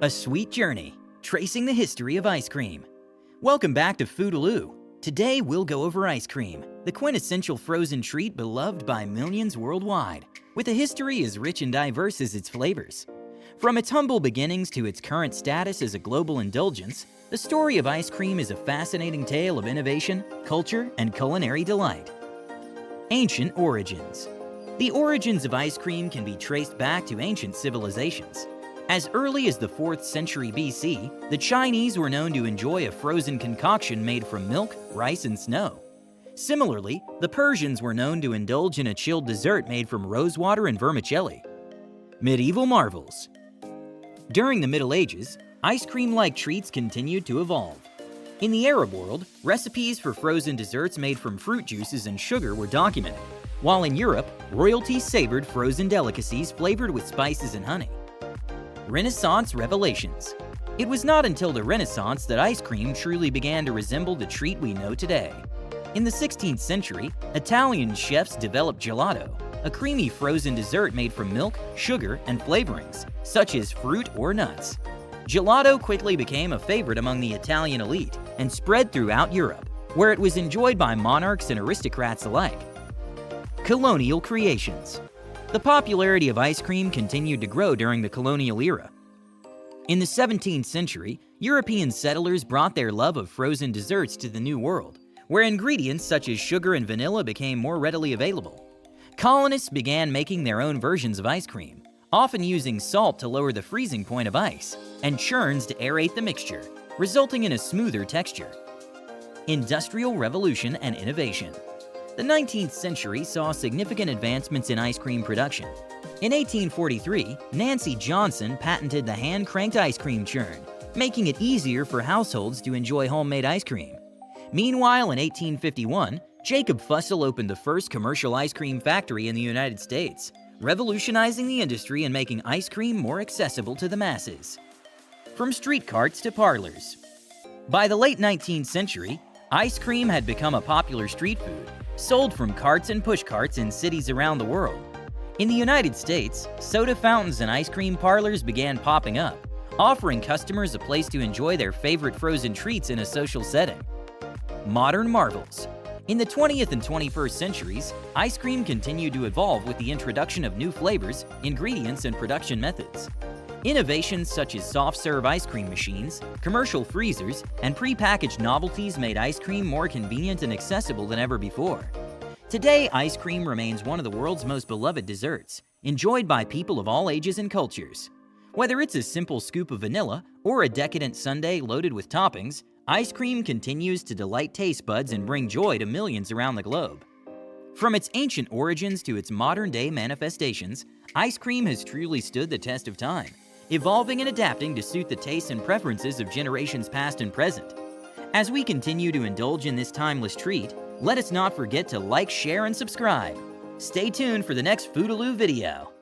A sweet journey, tracing the history of ice cream. Welcome back to FooDooloo. Today we'll go over ice cream, the quintessential frozen treat beloved by millions worldwide, with a history as rich and diverse as its flavors. From its humble beginnings to its current status as a global indulgence, the story of ice cream is a fascinating tale of innovation, culture, and culinary delight. Ancient origins. The origins of ice cream can be traced back to ancient civilizations. As early as the 4th century BC, the Chinese were known to enjoy a frozen concoction made from milk, rice, and snow. Similarly, the Persians were known to indulge in a chilled dessert made from rosewater and vermicelli. Medieval marvels. During the Middle Ages, ice cream-like treats continued to evolve. In the Arab world, recipes for frozen desserts made from fruit juices and sugar were documented, while in Europe, royalty savored frozen delicacies flavored with spices and honey. Renaissance revelations. It was not until the Renaissance that ice cream truly began to resemble the treat we know today. In the 16th century, Italian chefs developed gelato, a creamy frozen dessert made from milk, sugar, and flavorings, such as fruit or nuts. Gelato quickly became a favorite among the Italian elite and spread throughout Europe, where it was enjoyed by monarchs and aristocrats alike. Colonial Creations. The popularity of ice cream continued to grow during the colonial era. In the 17th century, European settlers brought their love of frozen desserts to the New World, where ingredients such as sugar and vanilla became more readily available. Colonists began making their own versions of ice cream, often using salt to lower the freezing point of ice, and churns to aerate the mixture, resulting in a smoother texture. Industrial Revolution and Innovation. The 19th century saw significant advancements in ice cream production. In 1843, Nancy Johnson patented the hand-cranked ice cream churn, making it easier for households to enjoy homemade ice cream. Meanwhile, in 1851, Jacob Fussell opened the first commercial ice cream factory in the United States, revolutionizing the industry and making ice cream more accessible to the masses. From street carts to parlors. By the late 19th century, ice cream had become a popular street food, sold from carts and pushcarts in cities around the world. In the United States, soda fountains and ice cream parlors began popping up, offering customers a place to enjoy their favorite frozen treats in a social setting. Modern marvels. In the 20th and 21st centuries, ice cream continued to evolve with the introduction of new flavors, ingredients, and production methods. Innovations such as soft-serve ice cream machines, commercial freezers, and pre-packaged novelties made ice cream more convenient and accessible than ever before. Today, ice cream remains one of the world's most beloved desserts, enjoyed by people of all ages and cultures. Whether it's a simple scoop of vanilla or a decadent sundae loaded with toppings, ice cream continues to delight taste buds and bring joy to millions around the globe. From its ancient origins to its modern-day manifestations, ice cream has truly stood the test of time, evolving and adapting to suit the tastes and preferences of generations past and present. As we continue to indulge in this timeless treat, let us not forget to like, share, and subscribe. Stay tuned for the next FooDooloo video.